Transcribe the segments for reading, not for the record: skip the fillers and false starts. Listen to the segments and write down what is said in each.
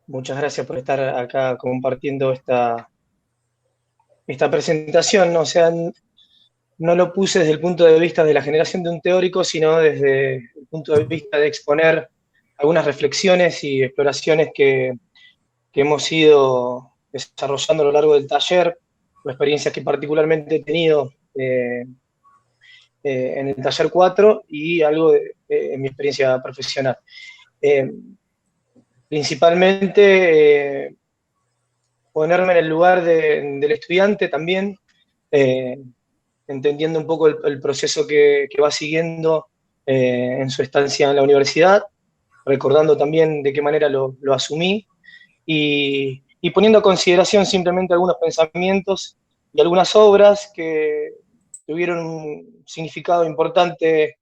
Muchas gracias por estar acá compartiendo esta presentación, ¿no? O sea, no lo puse desde el punto de vista de la generación de un teórico, sino desde el punto de vista de exponer algunas reflexiones y exploraciones que hemos ido desarrollando a lo largo del taller, o experiencias que particularmente he tenido en el taller 4 y algo en mi experiencia profesional. Eh, Principalmente ponerme en el lugar del estudiante también, eh, entendiendo un poco el proceso que va siguiendo en su estancia en la universidad, recordando también de qué manera lo asumí y poniendo a consideración simplemente algunos pensamientos y algunas obras que tuvieron un significado importante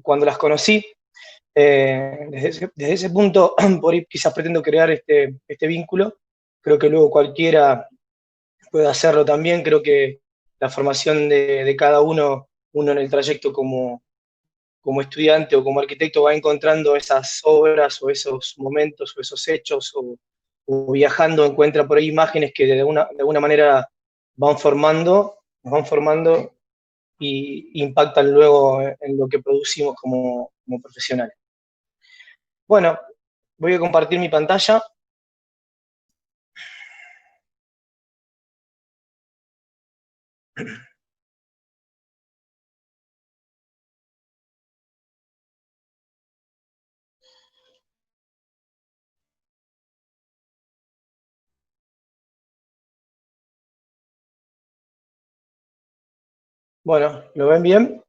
cuando las conocí. Desde ese punto, por ahí quizás pretendo crear este vínculo. Creo que luego cualquiera puede hacerlo también. Creo que la formación de cada uno en el trayecto como estudiante o como arquitecto va encontrando esas obras o esos momentos o esos hechos o viajando encuentra por ahí imágenes que de alguna manera nos van formando y impactan luego en lo que producimos como profesionales. Bueno, voy a compartir mi pantalla. Bueno, ¿lo ven bien?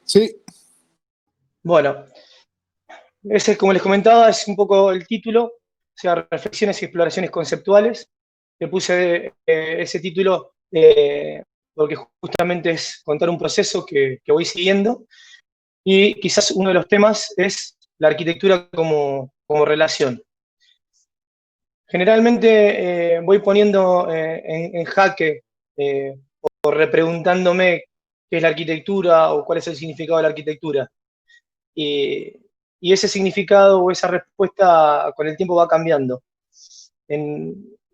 Sí. Bueno, ese, como les comentaba, es un poco el título, o sea, reflexiones y exploraciones conceptuales. Le puse ese título porque justamente es contar un proceso que voy siguiendo y quizás uno de los temas es la arquitectura como relación. Generalmente voy poniendo en jaque o repreguntándome qué es la arquitectura o cuál es el significado de la arquitectura. Y, y ese significado o esa respuesta con el tiempo va cambiando.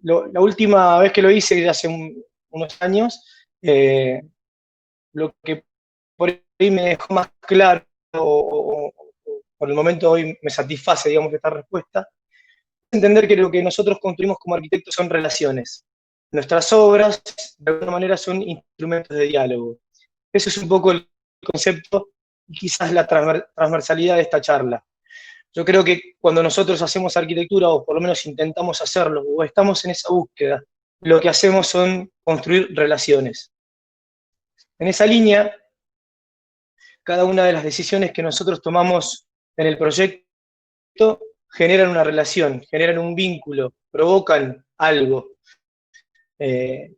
La última vez que lo hice, hace unos años, eh, lo que por ahí me dejó más claro, o por el momento hoy me satisface, digamos, esta respuesta, es entender que lo que nosotros construimos como arquitectos son relaciones. Nuestras obras, de alguna manera, son instrumentos de diálogo. Eso es un poco el concepto y quizás la transversalidad de esta charla. Yo creo que cuando nosotros hacemos arquitectura, o por lo menos intentamos hacerlo, o estamos en esa búsqueda, lo que hacemos son construir relaciones. En esa línea, cada una de las decisiones que nosotros tomamos en el proyecto generan una relación, generan un vínculo, provocan algo. Eh,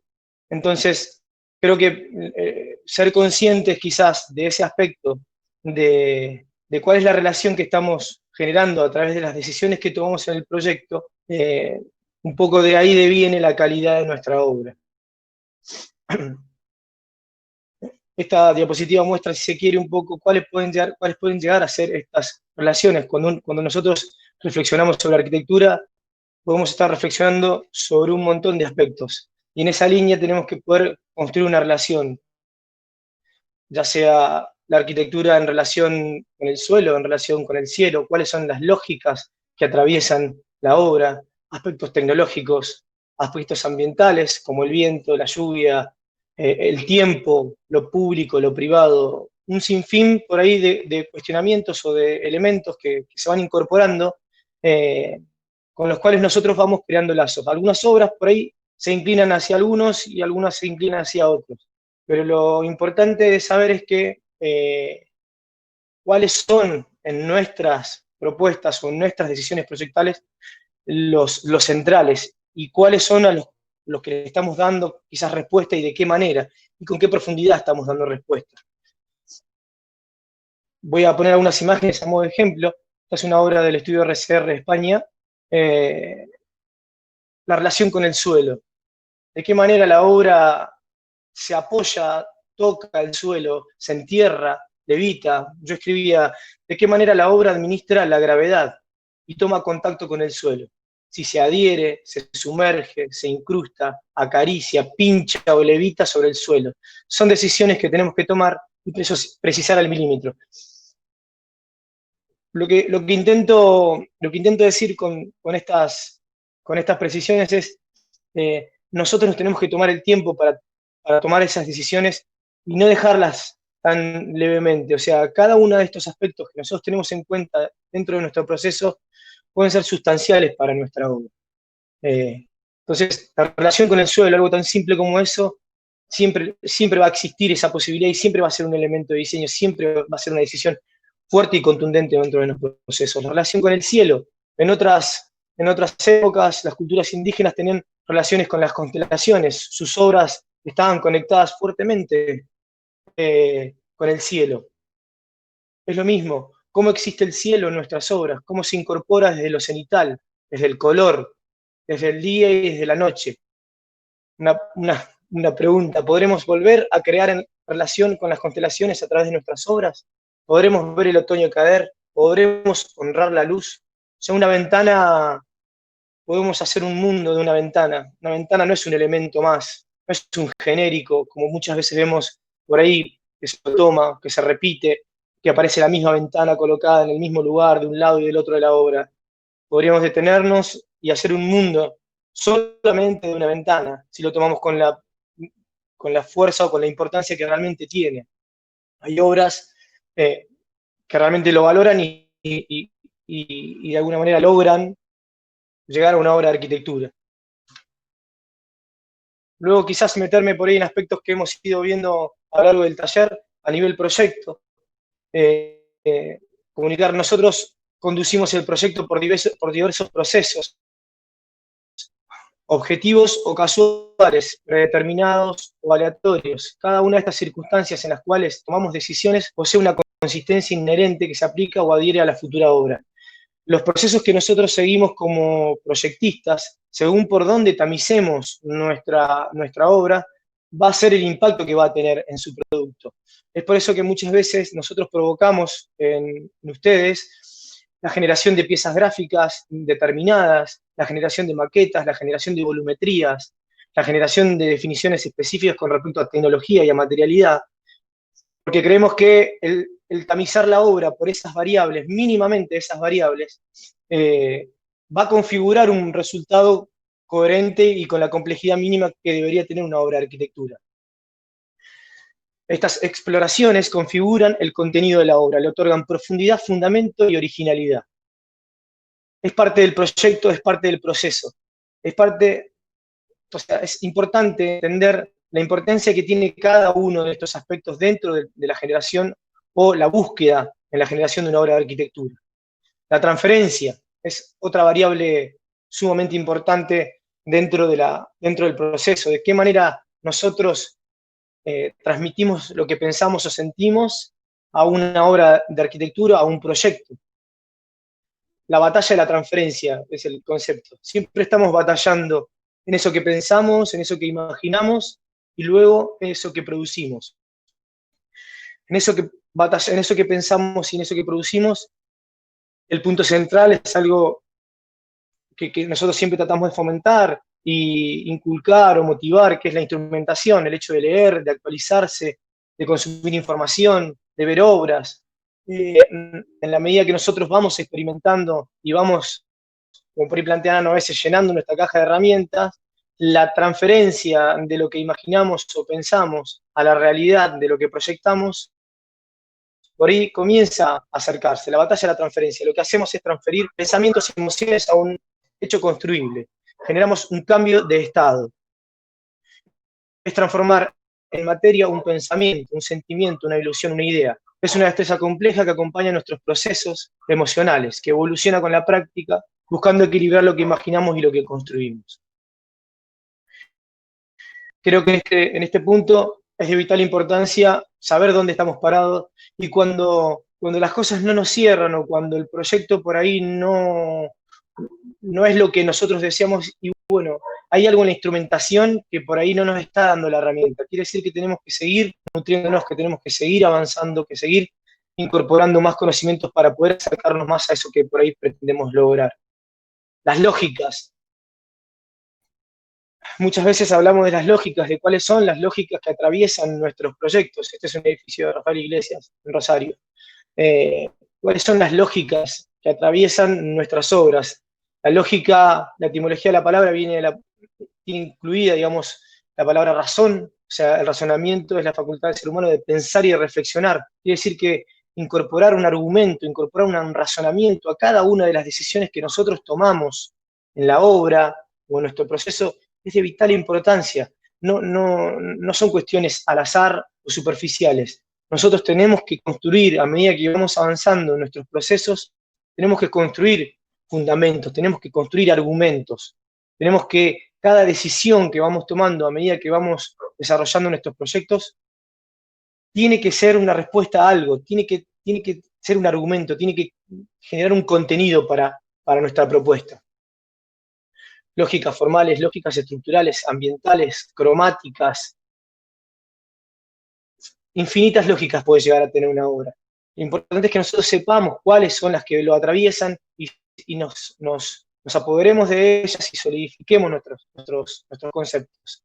entonces, creo que ser conscientes quizás de ese aspecto, de cuál es la relación que estamos generando a través de las decisiones que tomamos en el proyecto, un poco de ahí deviene la calidad de nuestra obra. Esta diapositiva muestra, si se quiere, un poco cuáles pueden llegar a ser estas relaciones. Cuando nosotros reflexionamos sobre arquitectura, podemos estar reflexionando sobre un montón de aspectos. Y en esa línea tenemos que poder construir una relación, ya sea la arquitectura en relación con el suelo, en relación con el cielo, cuáles son las lógicas que atraviesan la obra, aspectos tecnológicos, aspectos ambientales como el viento, la lluvia, el tiempo, lo público, lo privado, un sinfín por ahí de cuestionamientos o de elementos que se van incorporando, con los cuales nosotros vamos creando lazos. Algunas obras por ahí se inclinan hacia algunos y algunas se inclinan hacia otros. Pero lo importante de saber es que cuáles son en nuestras propuestas o en nuestras decisiones proyectales los centrales y cuáles son a los que le estamos dando quizás respuesta y de qué manera y con qué profundidad estamos dando respuesta. Voy a poner algunas imágenes a modo de ejemplo. Esta es una obra del estudio RCR de España, eh, la relación con el suelo. De qué manera la obra se apoya, toca el suelo, se entierra levita. Yo escribía de qué manera la obra administra la gravedad y toma contacto con el suelo. Si se adhiere, se sumerge, se incrusta, acaricia, pincha o levita sobre el suelo. Son decisiones que tenemos que tomar y precisar al milímetro. Lo que intento decir con estas precisiones es, nosotros nos tenemos que tomar el tiempo para tomar esas decisiones y no dejarlas tan levemente. O sea, cada uno de estos aspectos que nosotros tenemos en cuenta dentro de nuestro proceso pueden ser sustanciales para nuestra obra. Entonces, la relación con el suelo, algo tan simple como eso, siempre va a existir esa posibilidad y siempre va a ser un elemento de diseño, siempre va a ser una decisión fuerte y contundente dentro de nuestro proceso. La relación con el cielo. En otras épocas, las culturas indígenas tenían relaciones con las constelaciones. Sus obras estaban conectadas fuertemente con el cielo. Es lo mismo. ¿Cómo existe el cielo en nuestras obras? ¿Cómo se incorpora desde lo cenital, desde el color, desde el día y desde la noche? Una pregunta. ¿Podremos volver a crear en relación con las constelaciones a través de nuestras obras? ¿Podremos ver el otoño caer? ¿Podremos honrar la luz? O sea, una ventana, podemos hacer un mundo de una ventana. Una ventana no es un elemento más, no es un genérico, como muchas veces vemos por ahí, que se toma, que se repite, que aparece la misma ventana colocada en el mismo lugar, de un lado y del otro de la obra. Podríamos detenernos y hacer un mundo solamente de una ventana, si lo tomamos con la fuerza o con la importancia que realmente tiene. Hay obras que realmente lo valoran y de alguna manera logran llegar a una obra de arquitectura. Luego quizás meterme por ahí en aspectos que hemos ido viendo a lo largo del taller a nivel proyecto. Comunicar, nosotros conducimos el proyecto por diversos procesos, objetivos o casuales, predeterminados o aleatorios. Cada una de estas circunstancias en las cuales tomamos decisiones posee una consistencia inherente que se aplica o adhiere a la futura obra. Los procesos que nosotros seguimos como proyectistas, según por dónde tamicemos nuestra obra, va a ser el impacto que va a tener en su producto. Es por eso que muchas veces nosotros provocamos en ustedes la generación de piezas gráficas determinadas, la generación de maquetas, la generación de volumetrías, la generación de definiciones específicas con respecto a tecnología y a materialidad, porque creemos que el tamizar la obra por esas variables, mínimamente esas variables, va a configurar un resultado coherente y con la complejidad mínima que debería tener una obra de arquitectura. Estas exploraciones configuran el contenido de la obra, le otorgan profundidad, fundamento y originalidad. Es parte del proyecto, es parte del proceso. Es importante entender la importancia que tiene cada uno de estos aspectos dentro de la generación o la búsqueda en la generación de una obra de arquitectura. La transferencia es otra variable sumamente importante dentro del proceso. De qué manera nosotros transmitimos lo que pensamos o sentimos a una obra de arquitectura, a un proyecto. La batalla de la transferencia es el concepto. Siempre estamos batallando en eso que pensamos, en eso que imaginamos y luego en eso que producimos. En eso que pensamos y en eso que producimos, el punto central es algo que nosotros siempre tratamos de fomentar e inculcar o motivar, que es la instrumentación, el hecho de leer, de actualizarse, de consumir información, de ver obras. En la medida que nosotros vamos experimentando y vamos, como por ahí plantean a veces, llenando nuestra caja de herramientas, la transferencia de lo que imaginamos o pensamos a la realidad de lo que proyectamos, por ahí comienza a acercarse. La batalla de la transferencia. Lo que hacemos es transferir pensamientos y emociones a un hecho construible. Generamos un cambio de estado. Es transformar en materia un pensamiento, un sentimiento, una ilusión, una idea. Es una destreza compleja que acompaña nuestros procesos emocionales, que evoluciona con la práctica, buscando equilibrar lo que imaginamos y lo que construimos. Creo que en este punto es de vital importancia saber dónde estamos parados y cuando las cosas no nos cierran o cuando el proyecto por ahí no es lo que nosotros deseamos, bueno, hay algo en la instrumentación que por ahí no nos está dando la herramienta. Quiere decir que tenemos que seguir nutriéndonos, que tenemos que seguir avanzando, que seguir incorporando más conocimientos para poder acercarnos más a eso que por ahí pretendemos lograr. Las lógicas. Muchas veces hablamos de las lógicas, de cuáles son las lógicas que atraviesan nuestros proyectos. Este es un edificio de Rafael Iglesias, en Rosario. ¿Cuáles son las lógicas que atraviesan nuestras obras? La lógica, la etimología de la palabra tiene incluida, digamos, la palabra razón, o sea, el razonamiento es la facultad del ser humano de pensar y de reflexionar. Quiere decir que incorporar un argumento, incorporar un razonamiento a cada una de las decisiones que nosotros tomamos en la obra o en nuestro proceso es de vital importancia. No son cuestiones al azar o superficiales. Nosotros tenemos que construir, a medida que vamos avanzando en nuestros procesos, tenemos que construir fundamentos, tenemos que construir argumentos, tenemos que, cada decisión que vamos tomando a medida que vamos desarrollando nuestros proyectos, tiene que ser una respuesta a algo, tiene que ser un argumento, tiene que generar un contenido para nuestra propuesta. Lógicas formales, lógicas estructurales, ambientales, cromáticas, infinitas lógicas puede llegar a tener una obra. Lo importante es que nosotros sepamos cuáles son las que lo atraviesan y nos apoderemos de ellas y solidifiquemos nuestros conceptos.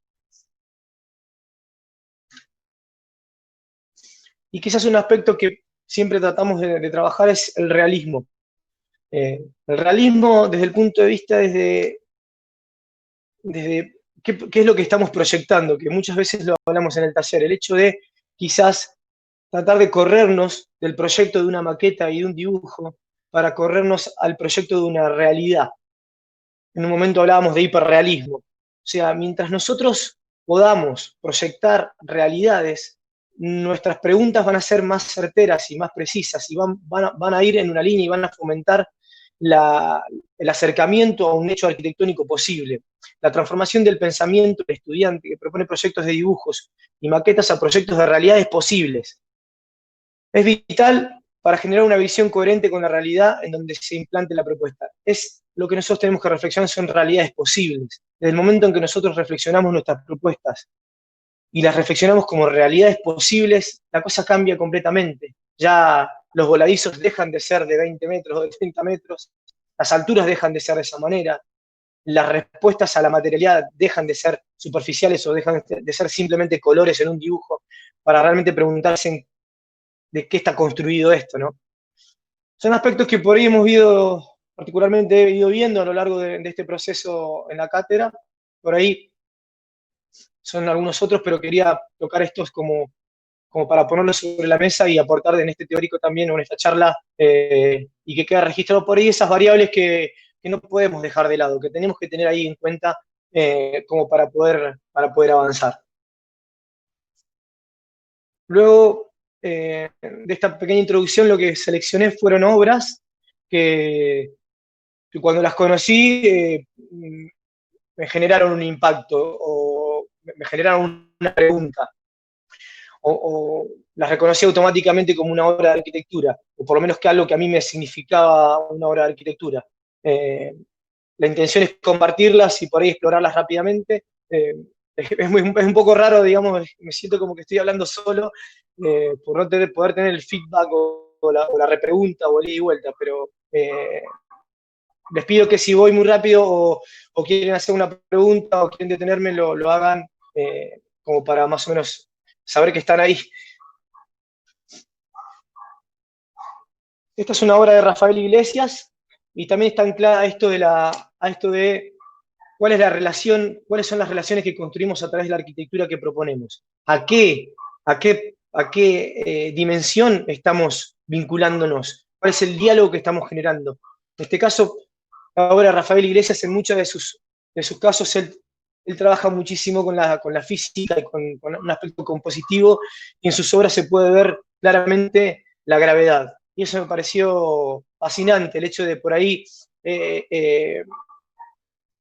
Y quizás un aspecto que siempre tratamos de trabajar es el realismo. El realismo desde el punto de vista desde qué es lo que estamos proyectando, que muchas veces lo hablamos en el taller, el hecho de quizás tratar de corrernos del proyecto de una maqueta y de un dibujo para corrernos al proyecto de una realidad. En un momento hablábamos de hiperrealismo. O sea, mientras nosotros podamos proyectar realidades, nuestras preguntas van a ser más certeras y más precisas y van a ir en una línea y van a fomentar el acercamiento a un hecho arquitectónico posible. La transformación del pensamiento del estudiante que propone proyectos de dibujos y maquetas a proyectos de realidades posibles. Es vital para generar una visión coherente con la realidad en donde se implante la propuesta. Es lo que nosotros tenemos que reflexionar, son realidades posibles. Desde el momento en que nosotros reflexionamos nuestras propuestas y las reflexionamos como realidades posibles, la cosa cambia completamente. Ya los voladizos dejan de ser de 20 metros o de 30 metros, las alturas dejan de ser de esa manera, las respuestas a la materialidad dejan de ser superficiales o dejan de ser simplemente colores en un dibujo, para realmente preguntarse de qué está construido esto, ¿no? Son aspectos que por ahí particularmente he ido viendo a lo largo de este proceso en la cátedra. Por ahí son algunos otros, pero quería tocar estos como para ponerlos sobre la mesa y aportar en este teórico también, o en esta charla, y que quede registrado por ahí esas variables que no podemos dejar de lado, que tenemos que tener ahí en cuenta como para poder avanzar. Luego de esta pequeña introducción, lo que seleccioné fueron obras que cuando las conocí me generaron un impacto o me generaron una pregunta. O las reconocí automáticamente como una obra de arquitectura, o por lo menos que algo que a mí me significaba una obra de arquitectura. La intención es compartirlas y por ahí explorarlas rápidamente. Es un poco raro, digamos, me siento como que estoy hablando solo por no poder tener el feedback o la repregunta o el ida y vuelta, pero les pido que si voy muy rápido o quieren hacer una pregunta o quieren detenerme, lo hagan como para más o menos saber que están ahí. Esta es una obra de Rafael Iglesias y también está anclada a esto de cuál es la relación, cuáles son las relaciones que construimos a través de la arquitectura que proponemos. ¿A qué dimensión estamos vinculándonos? ¿Cuál es el diálogo que estamos generando? En este caso, la obra de Rafael Iglesias, en muchos de sus casos, él trabaja muchísimo con la física y con un aspecto compositivo, y en sus obras se puede ver claramente la gravedad. Y eso me pareció fascinante, el hecho de por ahí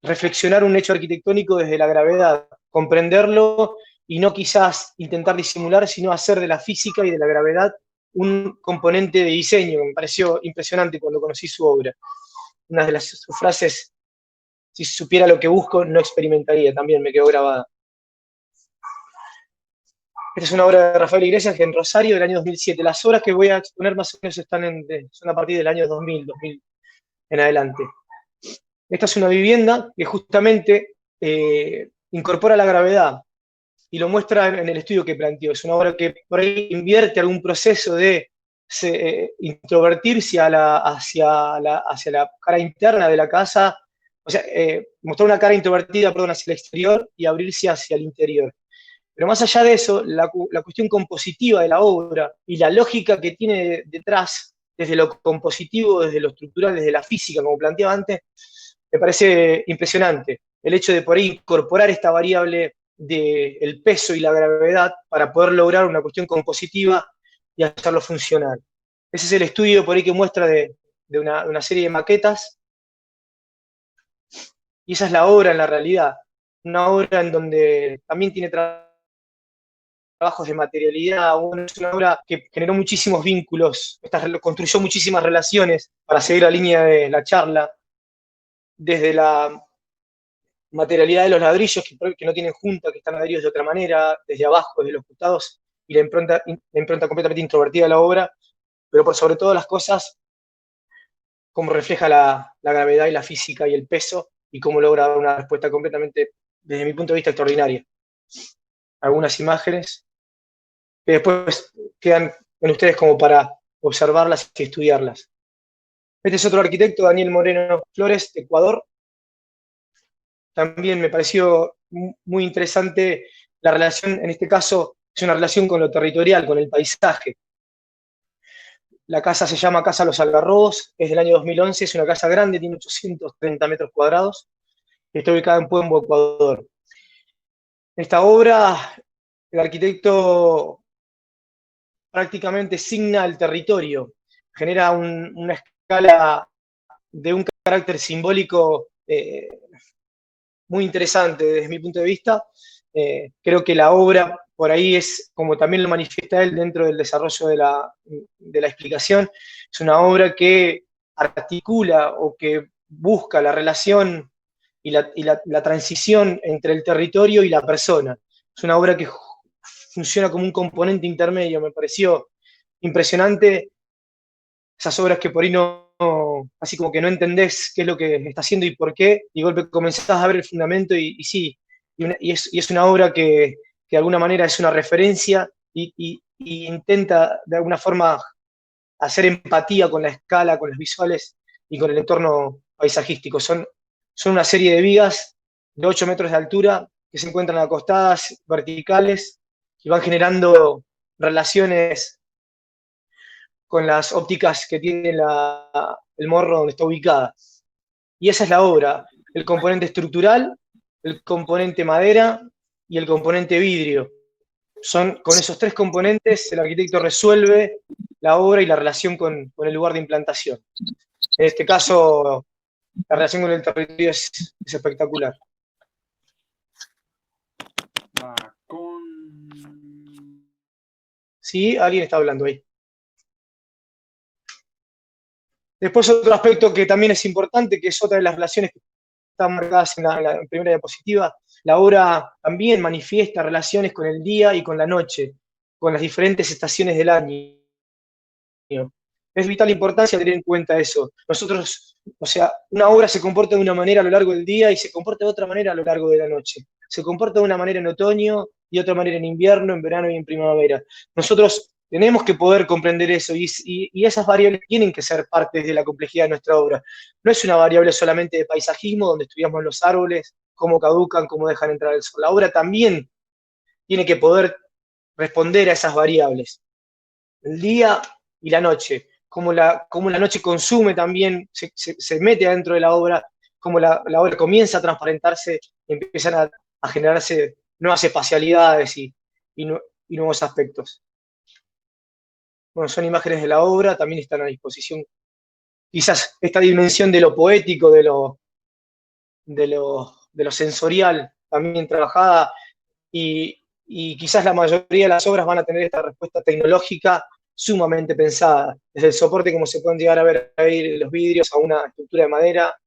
reflexionar un hecho arquitectónico desde la gravedad, comprenderlo y no quizás intentar disimular, sino hacer de la física y de la gravedad un componente de diseño. Me pareció impresionante cuando conocí su obra. Una de sus frases si supiera lo que busco, no experimentaría, también me quedó grabada. Esta es una obra de Rafael Iglesias en Rosario del año 2007. Las obras que voy a exponer más o menos son a partir del año 2000 en adelante. Esta es una vivienda que justamente incorpora la gravedad y lo muestra en el estudio que planteó. Es una obra que por ahí invierte algún proceso de introvertirse hacia la cara interna de la casa, o sea, mostrar una cara introvertida, perdón, hacia el exterior y abrirse hacia el interior. Pero más allá de eso, la cuestión compositiva de la obra y la lógica que tiene detrás, desde lo compositivo, desde lo estructural, desde la física, como planteaba antes, me parece impresionante. El hecho de por ahí incorporar esta variable del peso y la gravedad para poder lograr una cuestión compositiva y hacerlo funcional. Ese es el estudio por ahí que muestra de una serie de maquetas, y esa es la obra en la realidad. Una obra en donde también tiene trabajos de materialidad, es una obra que generó muchísimos vínculos, construyó muchísimas relaciones para seguir la línea de la charla, desde la materialidad de los ladrillos que no tienen junta, que están adheridos de otra manera, desde abajo, desde los costados, y la impronta completamente introvertida de la obra, pero por sobre todas las cosas, cómo refleja la gravedad y la física y el peso, y cómo logra dar una respuesta completamente, desde mi punto de vista, extraordinaria. Algunas imágenes que después quedan en ustedes como para observarlas y estudiarlas. Este es otro arquitecto, Daniel Moreno Flores, de Ecuador. También me pareció muy interesante la relación, en este caso, es una relación con lo territorial, con el paisaje. La casa se llama Casa Los Algarrobos, es del año 2011, es una casa grande, tiene 830 metros cuadrados, y está ubicada en Puembo, Ecuador. Esta obra, el arquitecto prácticamente signa el territorio, genera una escala de un carácter simbólico muy interesante desde mi punto de vista. Creo que la obra por ahí es, como también lo manifiesta él dentro del desarrollo de la explicación, es una obra que articula o que busca la relación y la transición entre el territorio y la persona. Es una obra que funciona como un componente intermedio, me pareció impresionante. Esas obras que por ahí así como que no entendés qué es lo que está haciendo y por qué, y de golpe comenzás a ver el fundamento y sí, y es una obra que de alguna manera es una referencia y intenta de alguna forma hacer empatía con la escala, con los visuales y con el entorno paisajístico. Son una serie de vigas de 8 metros de altura que se encuentran acostadas, verticales, y van generando relaciones con las ópticas que tiene el morro donde está ubicada. Y esa es la obra, el componente estructural, el componente madera y el componente vidrio. Con esos tres componentes el arquitecto resuelve la obra y la relación con el lugar de implantación. En este caso, la relación con el territorio es espectacular. Sí, alguien está hablando ahí. Después otro aspecto que también es importante, que es otra de las relaciones que están marcadas en la primera diapositiva, la obra también manifiesta relaciones con el día y con la noche, con las diferentes estaciones del año. Es vital importancia tener en cuenta eso. Nosotros, o sea, una obra se comporta de una manera a lo largo del día y se comporta de otra manera a lo largo de la noche. Se comporta de una manera en otoño y de otra manera en invierno, en verano y en primavera. Nosotros tenemos que poder comprender eso y esas variables tienen que ser parte de la complejidad de nuestra obra. No es una variable solamente de paisajismo, donde estudiamos los árboles, cómo caducan, cómo dejan entrar el sol. La obra también tiene que poder responder a esas variables. El día y la noche, cómo la noche consume también, se mete adentro de la obra, cómo la obra comienza a transparentarse y empiezan a generarse nuevas espacialidades y nuevos aspectos. Bueno, son imágenes de la obra, también están a disposición. Quizás esta dimensión de lo poético, de lo sensorial, también trabajada, y quizás la mayoría de las obras van a tener esta respuesta tecnológica sumamente pensada, desde el soporte, como se pueden llegar a ver ahí los vidrios, a una estructura de madera,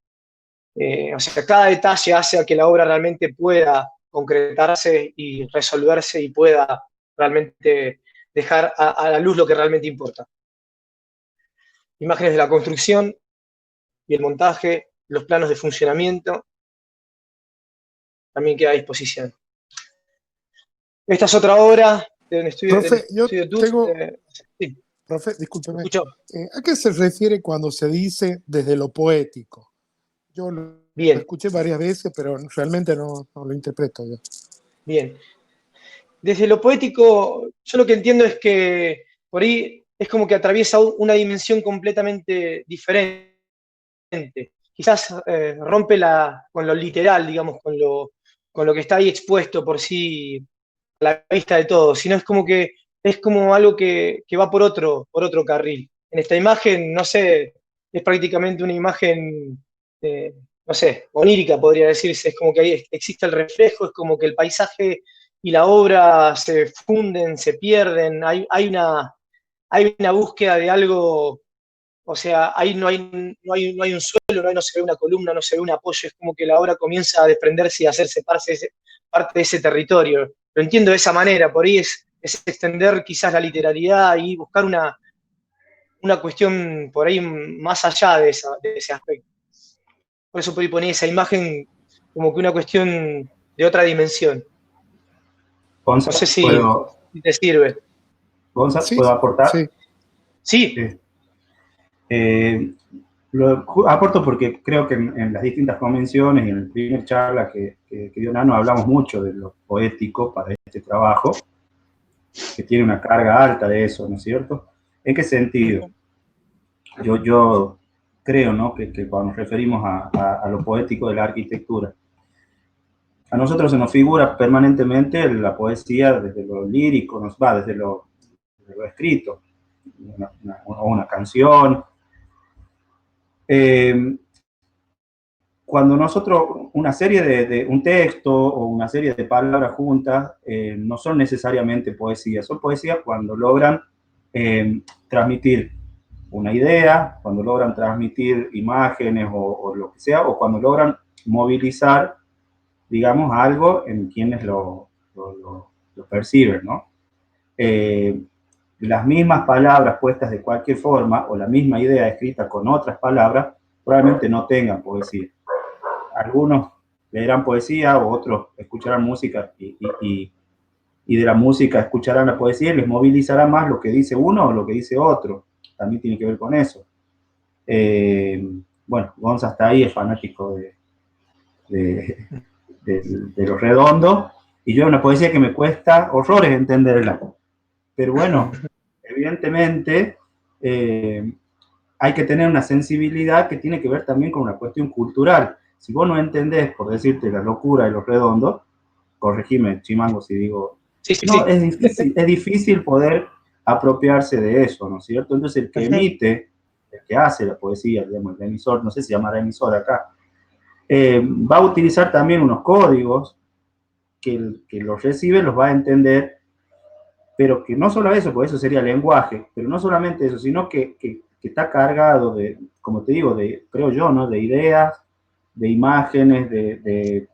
O sea, cada detalle hace a que la obra realmente pueda concretarse y resolverse y pueda realmente dejar a la luz lo que realmente importa. Imágenes de la construcción y el montaje, los planos de funcionamiento, también queda a disposición. Esta es otra obra del Profe, yo estudio TUF. tengo, Sí, profe, ¿me discúlpeme, escuchó? ¿a qué se refiere cuando se dice desde lo poético? Yo lo Bien, escuché varias veces, pero realmente no lo interpreto yo. bien. Desde lo poético, yo lo que entiendo es que por ahí es como que atraviesa una dimensión completamente diferente. Quizás rompe con lo literal, digamos, con lo que está ahí expuesto por sí a la vista de todos, sino es como que es como algo que va por otro carril. En esta imagen, no sé, es prácticamente una imagen, no sé, onírica podría decirse, es como que ahí existe el reflejo, es como que el paisaje y la obra se funden, se pierden, hay una búsqueda de algo, o sea, ahí no hay un suelo, no se ve una columna, no se ve un apoyo, es como que la obra comienza a desprenderse y a hacerse parte de ese territorio. Lo entiendo de esa manera, por ahí es extender quizás la literariedad y buscar una cuestión por ahí más allá de ese aspecto. Por eso por ahí ponía esa imagen como que una cuestión de otra dimensión. No sé Gonza, ¿puedo, si te sirve. Gonza, Sí, ¿puedo aportar? sí. Sí, Sí. Lo aporto porque creo que en las distintas convenciones y en la primera charla que dio Nano hablamos mucho de lo poético para este trabajo, que tiene una carga alta de eso, ¿no es cierto? ¿En qué sentido? Yo creo, ¿no?, que cuando nos referimos a lo poético de la arquitectura, a nosotros se nos figura permanentemente la poesía desde lo lírico, nos va desde lo escrito, una canción. Cuando nosotros, una serie de un texto o una serie de palabras juntas, no son necesariamente poesía, son poesías cuando logran transmitir una idea, cuando logran transmitir imágenes o lo que sea, o cuando logran movilizar, digamos, algo en quienes lo perciben, ¿no? Las mismas palabras puestas de cualquier forma o la misma idea escrita con otras palabras probablemente no tengan poesía. Algunos leerán poesía o otros escucharán música y de la música escucharán la poesía y les movilizará más lo que dice uno o lo que dice otro. También tiene que ver con eso. Bueno, Gonza está ahí, es fanático de, de lo redondo, y yo una poesía que me cuesta horrores entenderla. Pero bueno, evidentemente hay que tener una sensibilidad que tiene que ver también con una cuestión cultural. Si vos no entendés, por decirte, la locura de lo redondo, corregime, Chimango, si digo, sí, sí, no, sí. es difícil poder apropiarse de eso, ¿no es cierto? Entonces el que emite, el que hace la poesía, digamos, el emisor, no sé si se llamará emisor acá, va a utilizar también unos códigos que el que los recibe los va a entender, pero que no solo eso, pues eso sería lenguaje, pero no solamente eso, sino que está cargado de, como te digo, de, creo yo, ¿no?, de ideas, de imágenes, de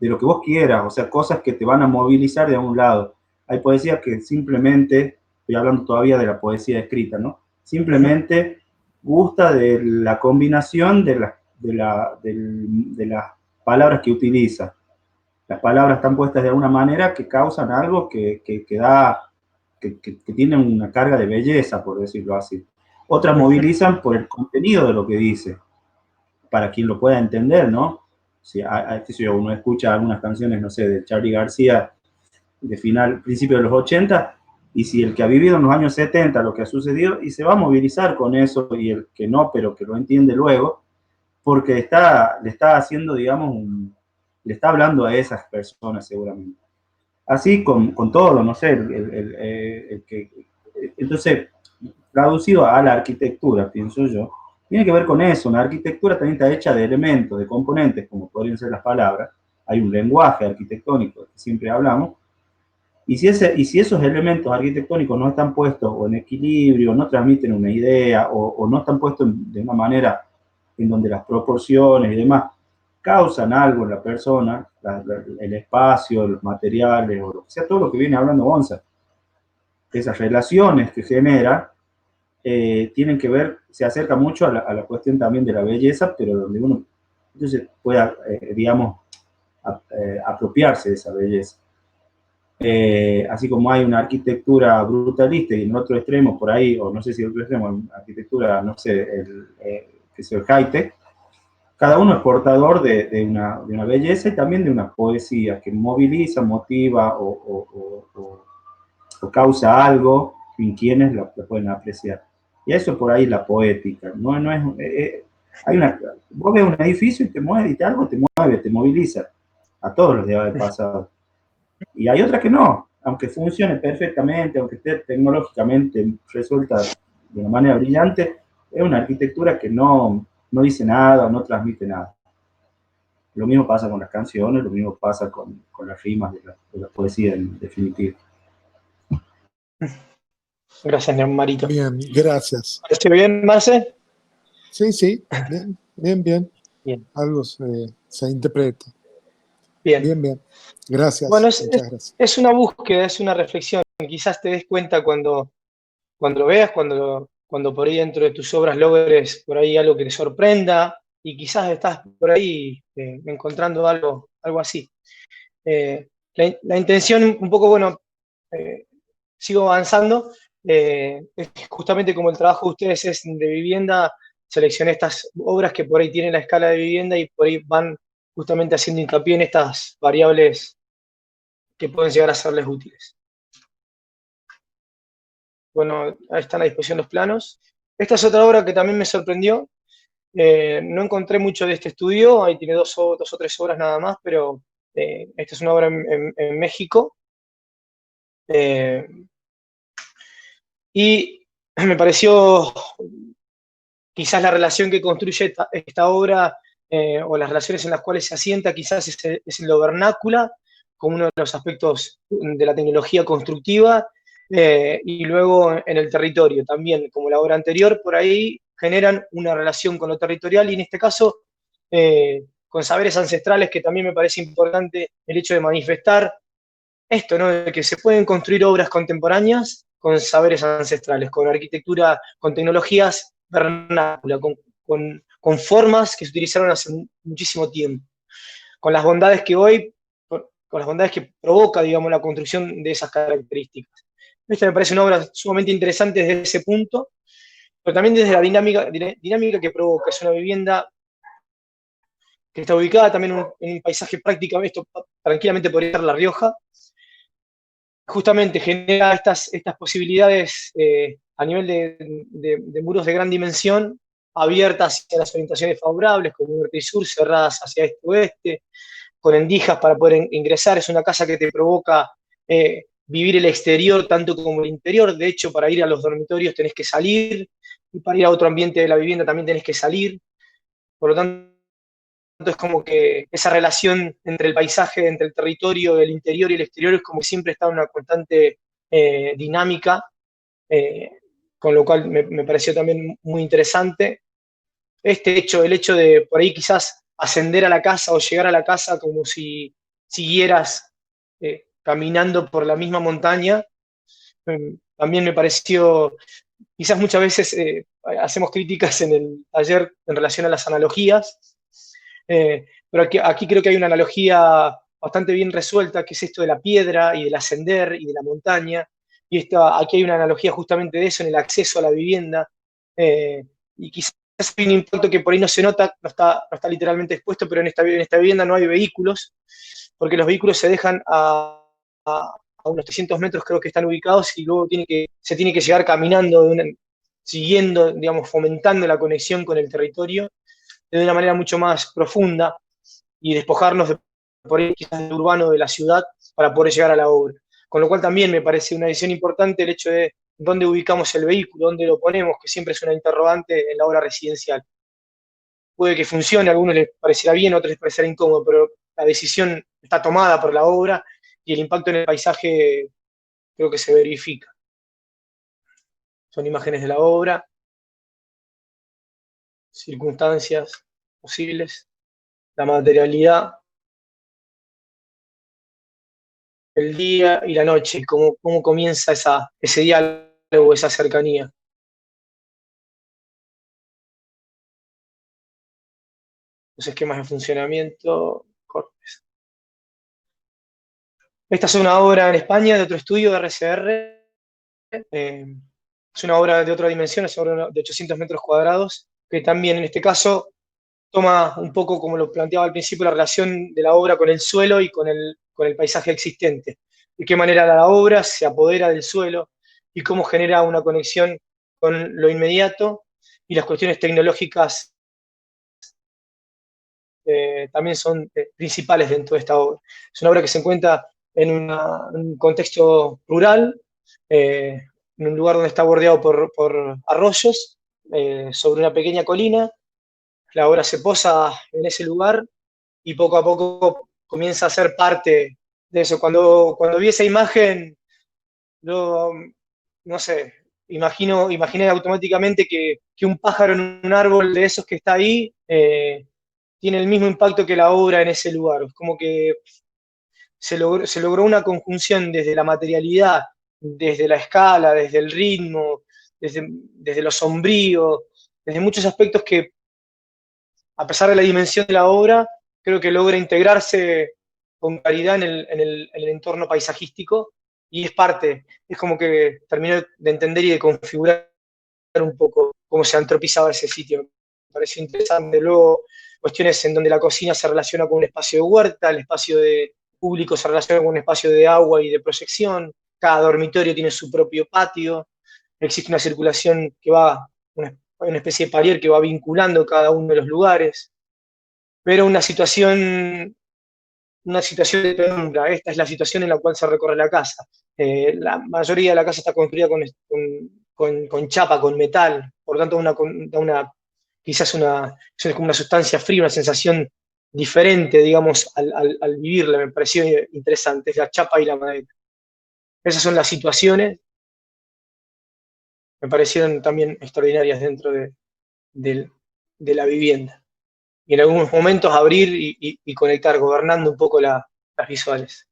lo que vos quieras, o sea, cosas que te van a movilizar de un lado. Hay poesía que simplemente, estoy hablando todavía de la poesía escrita, ¿no? Simplemente gusta de la combinación de las palabras que utiliza. Las palabras están puestas de alguna manera que causan algo que tiene una carga de belleza, por decirlo así. Otras movilizan por el contenido de lo que dice, para quien lo pueda entender, ¿no? Si uno escucha algunas canciones, no sé, de Charly García de principio de los 80, y si el que ha vivido en los años 70 lo que ha sucedido, y se va a movilizar con eso, y el que no, pero que lo entiende luego, porque le está haciendo, digamos, le está hablando a esas personas seguramente. Así con todo, no sé, entonces, traducido a la arquitectura, pienso yo, tiene que ver con eso. La arquitectura también está hecha de elementos, de componentes, como podrían ser las palabras. Hay un lenguaje arquitectónico que siempre hablamos, y si esos elementos arquitectónicos no están puestos o en equilibrio, no transmiten una idea o no están puestos de una manera en donde las proporciones y demás causan algo en la persona, el espacio, los materiales, o lo que sea, todo lo que viene hablando Gonza, esas relaciones que genera, tienen que ver, se acerca mucho a la cuestión también de la belleza, pero donde uno entonces pueda, digamos, apropiarse de esa belleza. Así como hay una arquitectura brutalista y en otro extremo por ahí, o no sé si en otro extremo, una arquitectura, no sé, que es el high-tech, cada uno es portador de una belleza y también de una poesía que moviliza, motiva o causa algo en quienes lo pueden apreciar. Y eso por ahí la poética, no es, hay una, vos ves un edificio y te mueve, y algo te mueve, te moviliza. A todos los días del pasado. Y hay otra que no, aunque funcione perfectamente, aunque esté tecnológicamente resuelta de una manera brillante, es una arquitectura que no dice nada, no transmite nada. Lo mismo pasa con las canciones, lo mismo pasa con las rimas de la poesía en definitiva. Gracias, Marito. Bien, gracias. ¿Estoy bien, Marce? Sí, sí, bien, bien, bien. Bien. Algo se interpreta. Bien. Bien, bien. Gracias, Bueno, muchas gracias. es una búsqueda, es una reflexión. Quizás te des cuenta cuando lo veas, cuando por ahí dentro de tus obras logres por ahí algo que te sorprenda y quizás estás por ahí encontrando algo así. La intención, un poco, bueno, eh, sigo avanzando, es que justamente como el trabajo de ustedes es de vivienda, seleccioné estas obras que por ahí tienen la escala de vivienda y por ahí van justamente haciendo hincapié en estas variables que pueden llegar a serles útiles. Bueno, ahí están a disposición los planos. Esta es otra obra que también me sorprendió. No encontré mucho de este estudio, ahí tiene dos o tres obras nada más, pero esta es una obra en México. Eh, y me pareció quizás la relación que construye esta obra o las relaciones en las cuales se asienta quizás es en lo vernácula, como uno de los aspectos de la tecnología constructiva, y luego en el territorio también, como la obra anterior, por ahí generan una relación con lo territorial y en este caso con saberes ancestrales, que también me parece importante el hecho de manifestar esto, ¿no? De que se pueden construir obras contemporáneas con saberes ancestrales, con arquitectura, con tecnologías vernáculas, con formas que se utilizaron hace muchísimo tiempo, con las bondades que hoy, con las bondades que provoca, digamos, la construcción de esas características. Esta me parece una obra sumamente interesante desde ese punto, pero también desde la dinámica que provoca. Es una vivienda que está ubicada también en un paisaje prácticamente, esto tranquilamente podría ser La Rioja, justamente genera estas posibilidades a nivel de muros de gran dimensión, abiertas hacia las orientaciones favorables, como norte y sur, cerradas hacia este y oeste, con endijas para poder ingresar. Es una casa que te provoca vivir el exterior tanto como el interior. De hecho, para ir a los dormitorios tenés que salir, y para ir a otro ambiente de la vivienda también tenés que salir. Por lo tanto, es como que esa relación entre el paisaje, entre el territorio, el interior y el exterior, es como que siempre está en una constante dinámica, eh, con lo cual me pareció también muy interesante. El hecho de por ahí quizás ascender a la casa o llegar a la casa como si siguieras caminando por la misma montaña, también me pareció, quizás muchas veces hacemos críticas en el taller en relación a las analogías, pero aquí creo que hay una analogía bastante bien resuelta, que es esto de la piedra y del ascender y de la montaña. Y aquí hay una analogía justamente de eso en el acceso a la vivienda. Y quizás hay un impacto que por ahí no se nota, no está literalmente expuesto, pero en esta vivienda no hay vehículos, porque los vehículos se dejan a unos 300 metros, creo que están ubicados, y luego se tiene que llegar caminando, siguiendo, digamos, fomentando la conexión con el territorio de una manera mucho más profunda y despojarnos por ahí quizás del urbano de la ciudad para poder llegar a la obra. Con lo cual también me parece una decisión importante el hecho de dónde ubicamos el vehículo, dónde lo ponemos, que siempre es una interrogante en la obra residencial. Puede que funcione, a algunos les parecerá bien, a otros les parecerá incómodo, pero la decisión está tomada por la obra y el impacto en el paisaje creo que se verifica. Son imágenes de la obra. circunstancias posibles, la materialidad, el día y la noche, cómo comienza ese diálogo, esa cercanía. Los esquemas de funcionamiento, Cortes. Esta es una obra en España de otro estudio de RCR. Es una obra de otra dimensión, es una obra de 800 metros cuadrados, que también en este caso toma un poco, como lo planteaba al principio, la relación de la obra con el suelo y con el paisaje existente. De qué manera la obra se apodera del suelo y cómo genera una conexión con lo inmediato, y las cuestiones tecnológicas también son principales dentro de esta obra. Es una obra que se encuentra en un contexto rural, en un lugar donde está bordeado por arroyos, sobre una pequeña colina. La obra se posa en ese lugar y poco a poco comienza a ser parte de eso. Cuando vi esa imagen, yo, no sé, imaginé automáticamente que un pájaro en un árbol de esos que está ahí tiene el mismo impacto que la obra en ese lugar. Es como que se logró una conjunción desde la materialidad, desde la escala, desde el ritmo, desde lo sombrío, desde muchos aspectos que, a pesar de la dimensión de la obra, creo que logra integrarse con claridad en el entorno paisajístico, y es como que terminó de entender y de configurar un poco cómo se antropizaba ese sitio. Me pareció interesante. Luego, cuestiones en donde la cocina se relaciona con un espacio de huerta, el espacio de público se relaciona con un espacio de agua y de proyección, cada dormitorio tiene su propio patio, existe una circulación que va, una especie de palier que va vinculando cada uno de los lugares, pero una situación de penumbra. Esta es la situación en la cual se recorre la casa. La mayoría de la casa está construida con chapa, con metal, por tanto quizás es como una sustancia fría, una sensación diferente, digamos, al vivirla. Me pareció interesante, es la chapa y la madera. Esas son las situaciones, me parecieron también extraordinarias dentro de la vivienda. Y en algunos momentos abrir y conectar, gobernando un poco las visuales.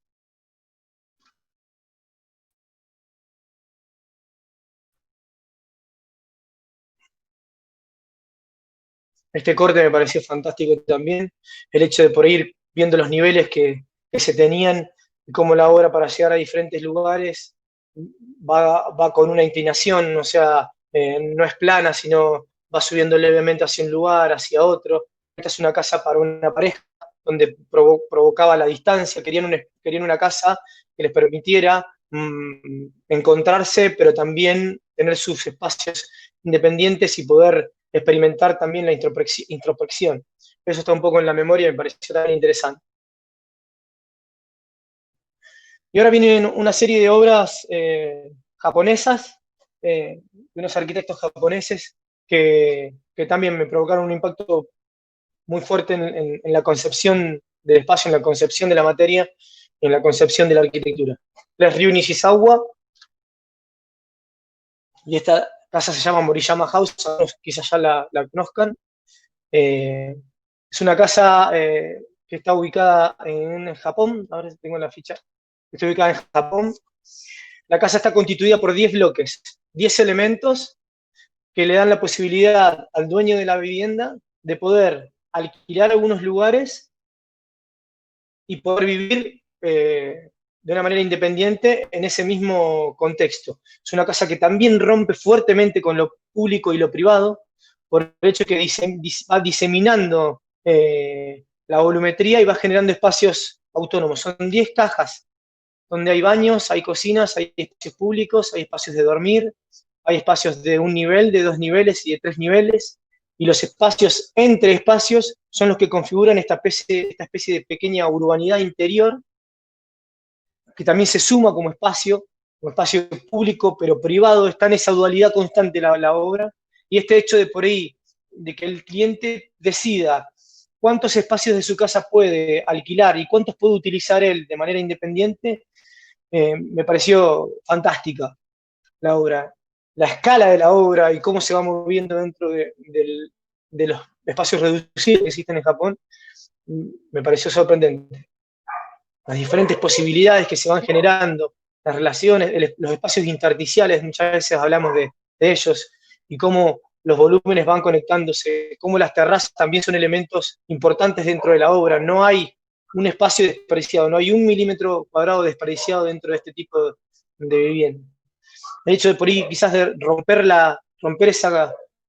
Este corte me pareció fantástico también, el hecho de por ir viendo los niveles que se tenían y cómo la obra, para llegar a diferentes lugares, va con una inclinación, o sea, no es plana, sino va subiendo levemente hacia un lugar, hacia otro. Esta es una casa para una pareja, donde provocaba la distancia, querían una casa que les permitiera encontrarse, pero también tener sus espacios independientes y poder experimentar también la introspección. Eso está un poco en la memoria y me pareció también interesante. Y ahora vienen una serie de obras japonesas, de unos arquitectos japoneses que también me provocaron un impacto muy fuerte en la concepción del espacio, en la concepción de la materia, en la concepción de la arquitectura. Es Ryu Nishizawa, y esta casa se llama Moriyama House, quizás ya la conozcan. Es una casa que está ubicada en Japón, ahora tengo la ficha, está ubicada en Japón. La casa está constituida por 10 bloques, 10 elementos que le dan la posibilidad al dueño de la vivienda de poder alquilar algunos lugares y poder vivir de una manera independiente en ese mismo contexto. Es una casa que también rompe fuertemente con lo público y lo privado, por el hecho que va diseminando la volumetría y va generando espacios autónomos. Son 10 cajas donde hay baños, hay cocinas, hay espacios públicos, hay espacios de dormir, hay espacios de un nivel, de 2 niveles y de 3 niveles, y los espacios entre espacios son los que configuran esta especie de pequeña urbanidad interior, que también se suma como espacio público, pero privado. Está en esa dualidad constante la obra, y este hecho de por ahí, de que el cliente decida cuántos espacios de su casa puede alquilar y cuántos puede utilizar él de manera independiente, me pareció fantástica la obra. La escala de la obra y cómo se va moviendo dentro de los espacios reducidos que existen en Japón, me pareció sorprendente. Las diferentes posibilidades que se van generando, las relaciones, los espacios intersticiales, muchas veces hablamos de ellos, y cómo los volúmenes van conectándose, cómo las terrazas también son elementos importantes dentro de la obra. No hay un espacio desperdiciado, no hay un milímetro cuadrado desperdiciado dentro de este tipo de vivienda. El hecho de por ahí quizás de romper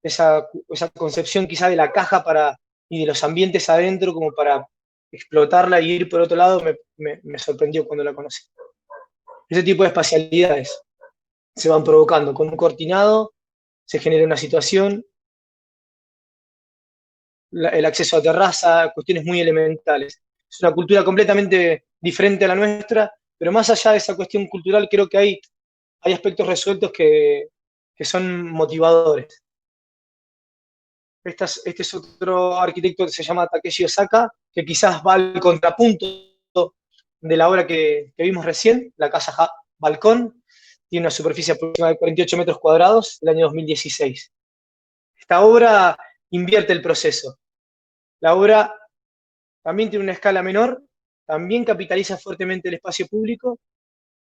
esa concepción quizás de la caja y de los ambientes adentro como para explotarla y ir por otro lado, me sorprendió cuando la conocí. Ese tipo de espacialidades se van provocando. Con un cortinado se genera una situación, el acceso a terraza, cuestiones muy elementales. Es una cultura completamente diferente a la nuestra, pero más allá de esa cuestión cultural, creo que hay aspectos resueltos que son motivadores. Este es otro arquitecto que se llama Takeshi Osaka, que quizás va al contrapunto de la obra que vimos recién, la casa Balcón, tiene una superficie aproximada de 48 metros cuadrados del año 2016. Esta obra invierte el proceso. La obra también tiene una escala menor, también capitaliza fuertemente el espacio público,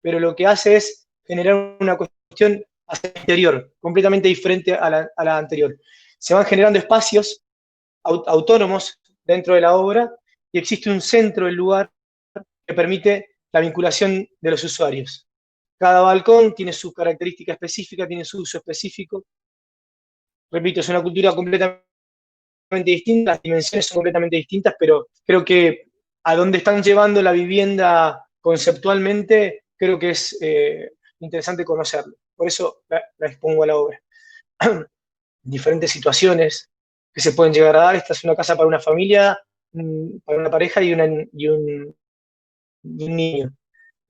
pero lo que hace es generar una cuestión hacia el interior, completamente diferente a la anterior. Se van generando espacios autónomos dentro de la obra y existe un centro del lugar que permite la vinculación de los usuarios. Cada balcón tiene su característica específica, tiene su uso específico. Repito, es una cultura completamente distinta, las dimensiones son completamente distintas, pero creo que a dónde están llevando la vivienda conceptualmente, creo que es interesante conocerlo. Por eso la expongo a la obra. Diferentes situaciones que se pueden llegar a dar. Esta es una casa para una familia, para una pareja y un niño,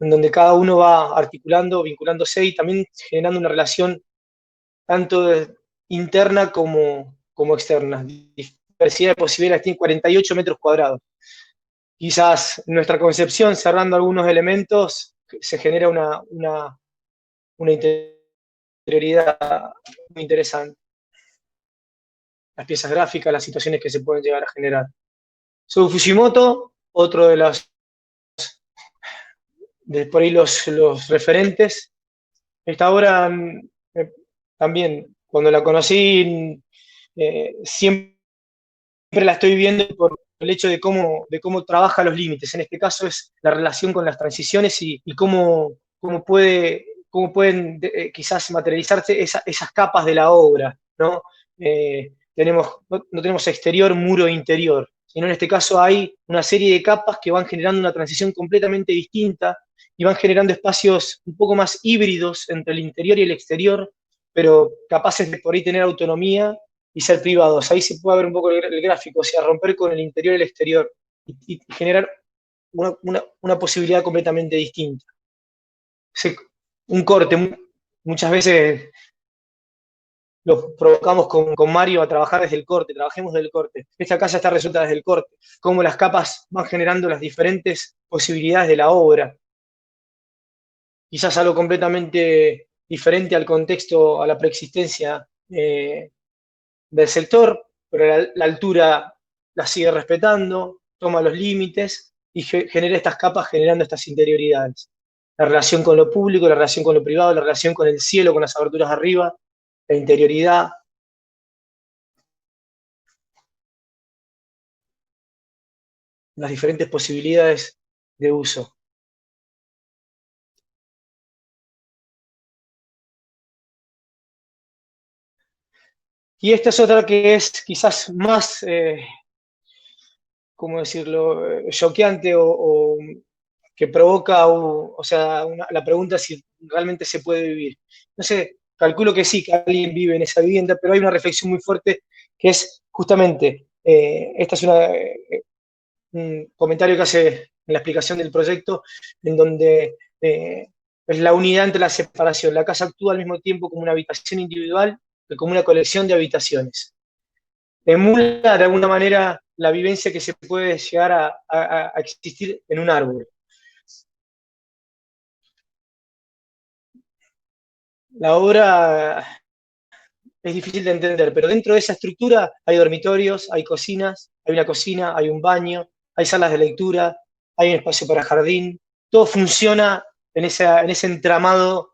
en donde cada uno va articulando, vinculándose y también generando una relación tanto interna como externa. Diversidad de posibilidades, tiene 48 metros cuadrados. Quizás en nuestra concepción, cerrando algunos elementos, se genera una interioridad muy interesante. Las piezas gráficas, las situaciones que se pueden llegar a generar. Sou Fujimoto, otro de por ahí los referentes. Esta obra también, cuando la conocí, siempre la estoy viendo por el hecho de cómo trabaja los límites. En este caso es la relación con las transiciones y cómo pueden quizás materializarse esas capas de la obra, ¿no? No tenemos exterior, muro e interior, sino en este caso hay una serie de capas que van generando una transición completamente distinta y van generando espacios un poco más híbridos entre el interior y el exterior, pero capaces de por ahí tener autonomía y ser privados. Ahí se puede ver un poco el gráfico, o sea, romper con el interior y el exterior y generar una posibilidad completamente distinta. Un corte, muchas veces lo provocamos con Mario a trabajar desde el corte, trabajemos desde el corte. Esta casa está resuelta desde el corte, cómo las capas van generando las diferentes posibilidades de la obra. Quizás algo completamente diferente al contexto, a la preexistencia del sector, pero la altura la sigue respetando, toma los límites y genera estas capas generando estas interioridades. La relación con lo público, la relación con lo privado, la relación con el cielo, con las aberturas arriba, la interioridad. Las diferentes posibilidades de uso. Y esta es otra que es quizás más, ¿cómo decirlo?, choqueante o que provoca, o sea, la pregunta si realmente se puede vivir. No sé, calculo que sí, que alguien vive en esa vivienda, pero hay una reflexión muy fuerte que es justamente, esta es un comentario que hace en la explicación del proyecto, en donde es la unidad entre la separación. La casa actúa al mismo tiempo como una habitación individual que como una colección de habitaciones. Emula de alguna manera la vivencia que se puede llegar a existir en un árbol. La obra es difícil de entender, pero dentro de esa estructura hay dormitorios, hay cocinas, hay una cocina, hay un baño, hay salas de lectura, hay un espacio para jardín, todo funciona en ese entramado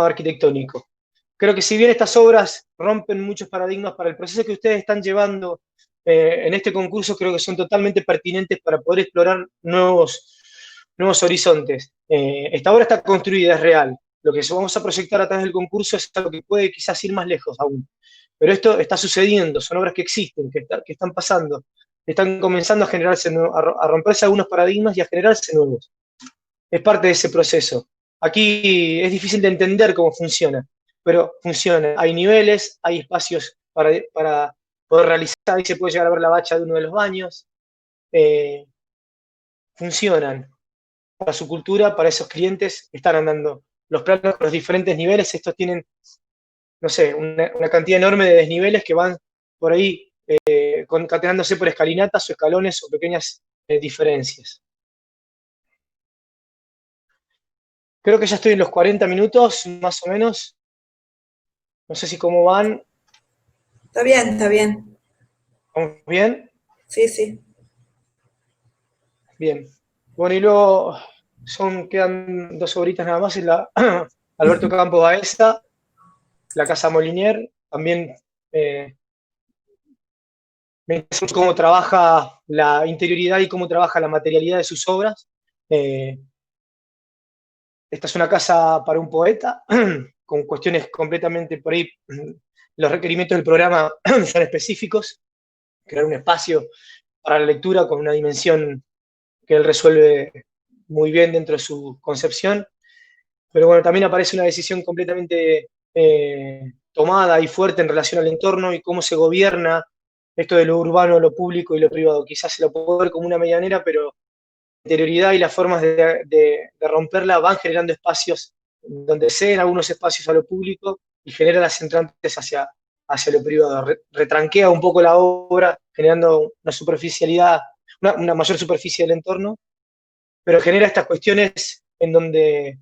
arquitectónico. Creo que si bien estas obras rompen muchos paradigmas para el proceso que ustedes están llevando en este concurso, creo que son totalmente pertinentes para poder explorar nuevos horizontes. Esta obra está construida, es real. Lo que vamos a proyectar a través del concurso es algo que puede quizás ir más lejos aún. Pero esto está sucediendo, son obras que existen, que están pasando, están comenzando a generarse, a romperse algunos paradigmas y a generarse nuevos. Es parte de ese proceso. Aquí es difícil de entender cómo funciona, pero funciona. Hay niveles, hay espacios para poder realizar, ahí se puede llegar a ver la bacha de uno de los baños. Funcionan para su cultura, para esos clientes, están andando. Los planos con los diferentes niveles, estos tienen, no sé, una cantidad enorme de desniveles que van por ahí concatenándose por escalinatas o escalones o pequeñas diferencias. Creo que ya estoy en los 40 minutos, más o menos. No sé si cómo van. Está bien, está bien. ¿Vamos bien? Sí, sí. Bien. Bueno, y luego quedan 2 obritas nada más, es la Alberto Campos Baeza, la Casa Molinier. También me interesa mucho cómo trabaja la interioridad y cómo trabaja la materialidad de sus obras. Esta es una casa para un poeta, con cuestiones completamente por ahí. Los requerimientos del programa son específicos. Crear un espacio para la lectura con una dimensión que él resuelve muy bien dentro de su concepción. Pero bueno, también aparece una decisión completamente tomada y fuerte en relación al entorno y cómo se gobierna esto de lo urbano, lo público y lo privado. Quizás se lo puedo ver como una medianera, pero la interioridad y las formas de romperla van generando espacios donde ceden algunos espacios a lo público y genera las entrantes hacia lo privado. Retranquea un poco la obra, generando una superficialidad, una mayor superficie del entorno, pero genera estas cuestiones en donde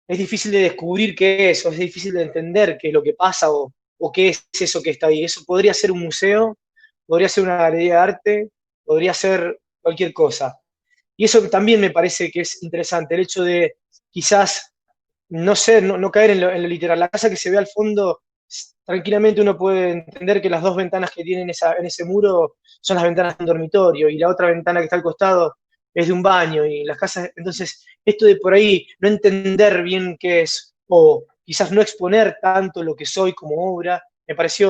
es difícil de descubrir qué es, o es difícil de entender qué es lo que pasa o qué es eso que está ahí. Eso podría ser un museo, podría ser una galería de arte, podría ser cualquier cosa. Y eso también me parece que es interesante, el hecho de quizás no caer en lo literal. La casa que se ve al fondo, tranquilamente uno puede entender que las 2 ventanas que tienen en ese muro son las ventanas de un dormitorio y la otra ventana que está al costado es de un baño. Y las casas, entonces, esto de por ahí no entender bien qué es, o quizás no exponer tanto lo que soy como obra, me parece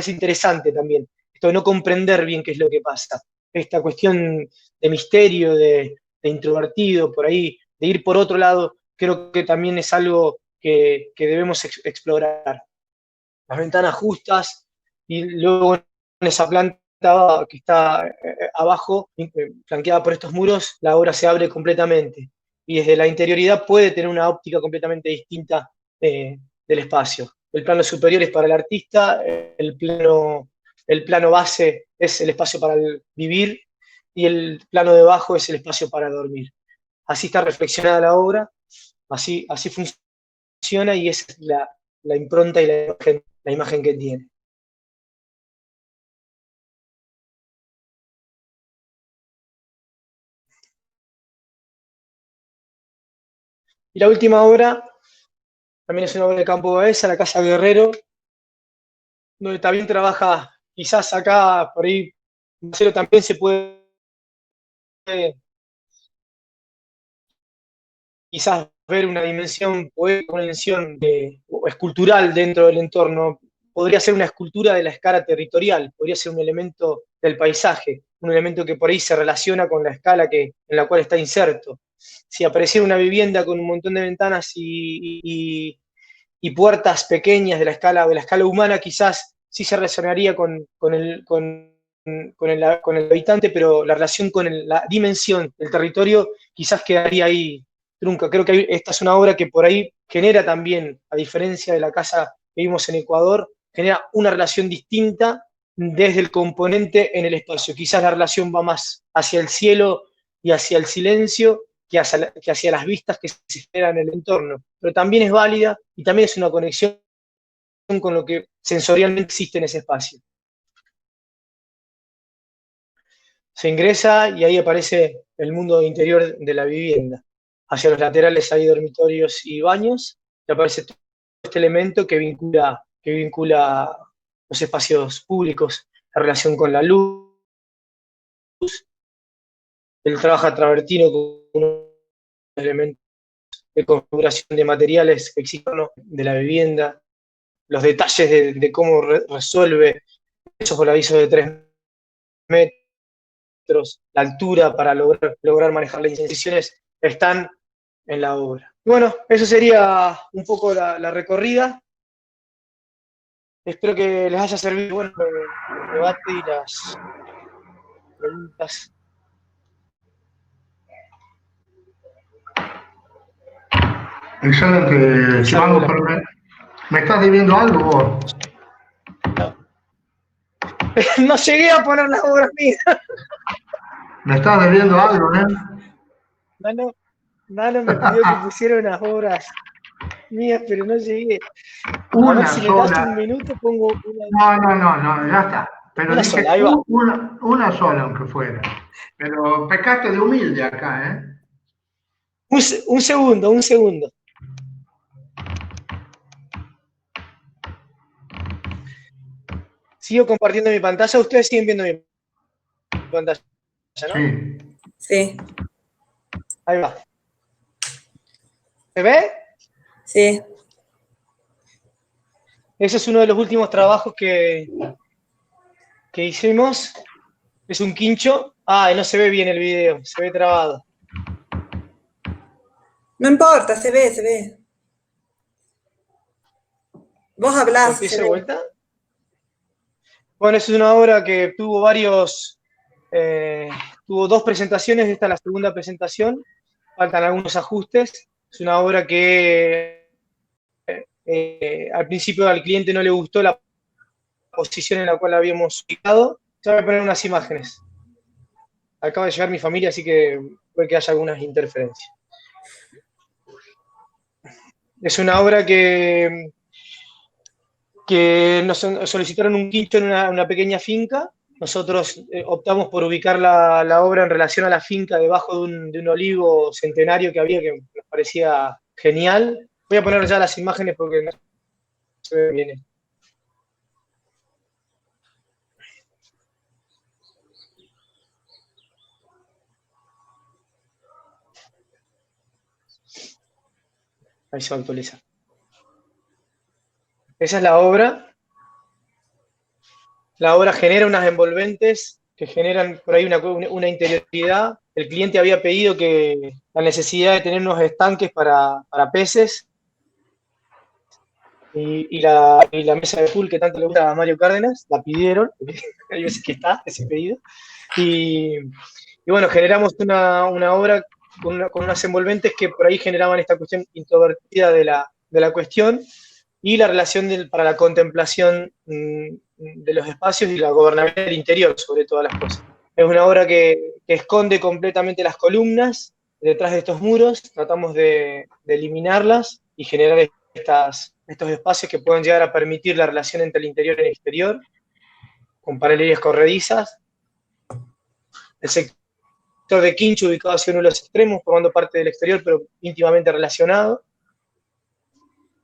interesante también. Esto de no comprender bien qué es lo que pasa. Esta cuestión de misterio, de introvertido, por ahí, de ir por otro lado, creo que también es algo que debemos explorar. Las ventanas justas y luego en esa planta que está abajo, flanqueada por estos muros, la obra se abre completamente y desde la interioridad puede tener una óptica completamente distinta del espacio. El plano superior es para el artista, el plano base es el espacio para el vivir y el plano de abajo es el espacio para dormir. Así está reflexionada la obra, así funciona y esa es la impronta y la imagen que tiene. Y la última obra también es una obra de Campo Baeza, La Casa Guerrero, donde también trabaja, quizás acá por ahí, Marcelo también se puede quizás ver una dimensión poética, una dimensión escultural dentro del entorno. Podría ser una escultura de la escala territorial, podría ser un elemento del paisaje, un elemento que por ahí se relaciona con la escala en la cual está inserto. Si apareciera una vivienda con un montón de ventanas y puertas pequeñas de la escala humana, quizás sí se relacionaría con el habitante, pero la relación con la dimensión del territorio quizás quedaría ahí trunca. Creo que esta es una obra que por ahí genera también, a diferencia de la casa que vimos en Ecuador, genera una relación distinta desde el componente en el espacio. Quizás la relación va más hacia el cielo y hacia el silencio que hacia las vistas que se generan en el entorno, pero también es válida y también es una conexión con lo que sensorialmente existe en ese espacio. Se ingresa y ahí aparece el mundo interior de la vivienda. Hacia los laterales hay dormitorios y baños, y aparece todo este elemento que vincula los espacios públicos, la relación con la luz. Él trabaja travertino con unos elementos de configuración de materiales que existen de la vivienda, los detalles de cómo resuelve esos voladizos de 3 metros, la altura para lograr manejar las incisiones, están en la obra. Bueno, eso sería un poco la recorrida. Espero que les haya servido bueno, el debate y las preguntas. Excelente, Chimango, pero ¿me estás debiendo algo vos? No llegué a poner las obras mías. ¿Me estás debiendo algo, eh? Nano me pidió que pusiera unas obras mías, pero no llegué. A ver Una si me das sola. un minuto, pongo una. No, ya está. Pero Una dije sola, ahí va. una sola, aunque fuera. Pero pecaste de humilde acá, ¿eh? Un segundo. Sigo compartiendo mi pantalla. Ustedes siguen viendo mi pantalla, ¿no? Sí. Sí, Ahí va. ¿Se ve? sí. Ese es uno de los últimos trabajos que hicimos. Es un quincho. Ah, no se ve bien el video, se ve trabado. No importa, se ve, se ve. Vos ¿Lo hablás, empiezo se de ve. vuelta? Bueno, es una obra que tuvo tuvo 2 presentaciones, esta es la segunda presentación, faltan algunos ajustes. Es una obra que al principio al cliente no le gustó la posición en la cual la habíamos ubicado. Ya voy a poner unas imágenes. Acaba de llegar mi familia, así que puede que haya algunas interferencias. Es una obra que nos solicitaron un quincho en una pequeña finca. Nosotros optamos por ubicar la obra en relación a la finca debajo de un olivo centenario que había, que nos parecía genial. Voy a poner ya las imágenes porque no se ve bien. Ahí se va a actualizar. Esa es la obra. La obra genera unas envolventes que generan por ahí una interioridad. El cliente había pedido la necesidad de tener unos estanques para peces y la mesa de pool que tanto le gusta a Mario Cárdenas, la pidieron, hay veces que está ese pedido. Y bueno, generamos una obra con unas envolventes que por ahí generaban esta cuestión introvertida de la cuestión y la relación para la contemplación de los espacios y la gobernabilidad del interior, sobre todas las cosas. Es una obra que esconde completamente las columnas detrás de estos muros, tratamos de eliminarlas y generar estos espacios que pueden llegar a permitir la relación entre el interior y el exterior, con paralelas corredizas. El sector de quincho ubicado hacia uno de los extremos, formando parte del exterior, pero íntimamente relacionado.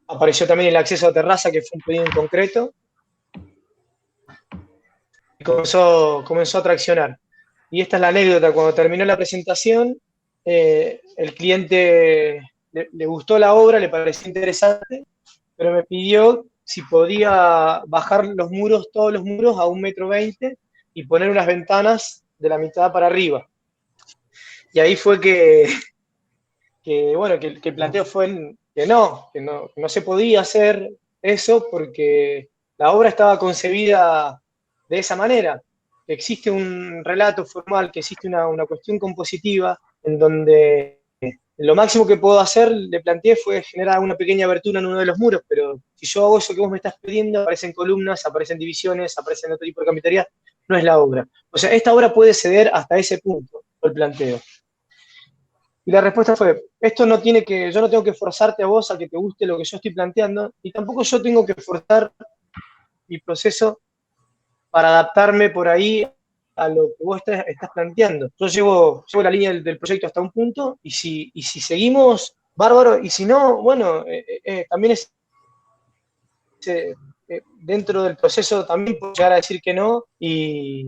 Apareció también el acceso a terraza, que fue un pedido en concreto. Y comenzó a traccionar. Y esta es la anécdota. Cuando terminó la presentación, el cliente le gustó la obra, le pareció interesante, pero me pidió si podía bajar todos los muros a 1,20 m y poner unas ventanas de la mitad para arriba. Y ahí fue que el planteo fue que no se podía hacer eso porque la obra estaba concebida de esa manera. Existe un relato formal, que existe una cuestión compositiva en donde lo máximo que puedo hacer, le planteé, fue generar una pequeña abertura en uno de los muros, pero si yo hago eso que vos me estás pidiendo, aparecen columnas, aparecen divisiones, aparecen otro tipo de carpintería, no es la obra. O sea, esta obra puede ceder hasta ese punto, el planteo. Y la respuesta fue, yo no tengo que forzarte a vos a que te guste lo que yo estoy planteando, y tampoco yo tengo que forzar mi proceso para adaptarme por ahí a lo que vos estás planteando. Yo llevo la línea del proyecto hasta un punto, y si seguimos, bárbaro, y si no, bueno, también es dentro del proceso también puedo llegar a decir que no, y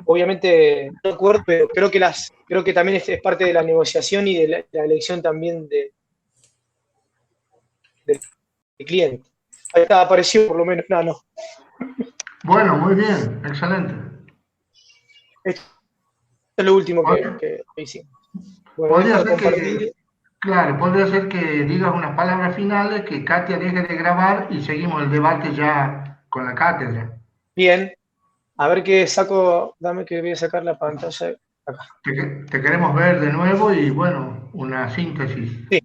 obviamente no de acuerdo, pero creo que también es parte de la negociación y de la elección también del cliente. Ahí está, apareció por lo menos Nano. Bueno, muy bien, excelente. Esto es lo último que hicimos. Bueno, Podría dejo de ser compartir. claro, podría ser que digas unas palabras finales, que Katia deje de grabar y seguimos el debate ya con la cátedra. Bien, a ver qué saco, dame que voy a sacar la pantalla acá. Te queremos ver de nuevo y bueno, una síntesis. Sí.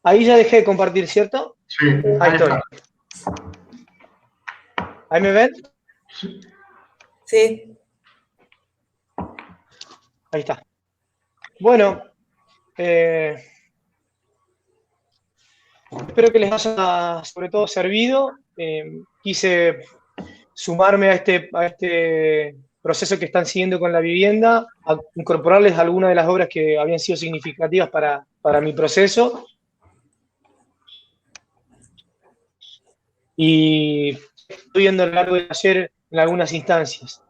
Ahí ya dejé de compartir, ¿cierto? Sí, Ahí estoy. está. ¿Ahí me ven? Sí. Ahí está. Bueno, espero que les haya sobre todo servido. Quise sumarme a este proceso que están siguiendo con la vivienda, a incorporarles algunas de las obras que habían sido significativas para mi proceso. Y estoy viendo a lo largo de ayer en algunas instancias.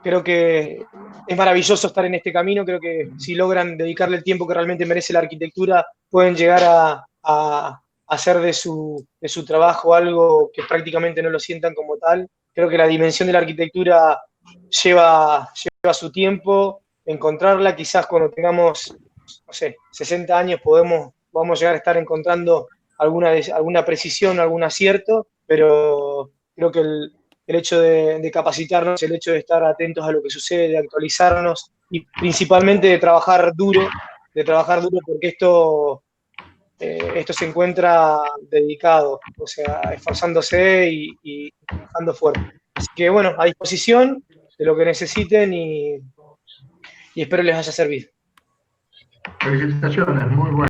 Creo que es maravilloso estar en este camino, creo que si logran dedicarle el tiempo que realmente merece la arquitectura, pueden llegar a hacer de su trabajo algo que prácticamente no lo sientan como tal. Creo que la dimensión de la arquitectura lleva su tiempo, encontrarla, quizás cuando tengamos, no sé, 60 años vamos a llegar a estar encontrando alguna precisión, algún acierto, pero creo que el hecho de capacitarnos, el hecho de estar atentos a lo que sucede, de actualizarnos y principalmente de trabajar duro porque esto se encuentra dedicado, o sea, esforzándose y trabajando fuerte. Así que bueno, a disposición de lo que necesiten y espero les haya servido. Felicitaciones, muy bueno.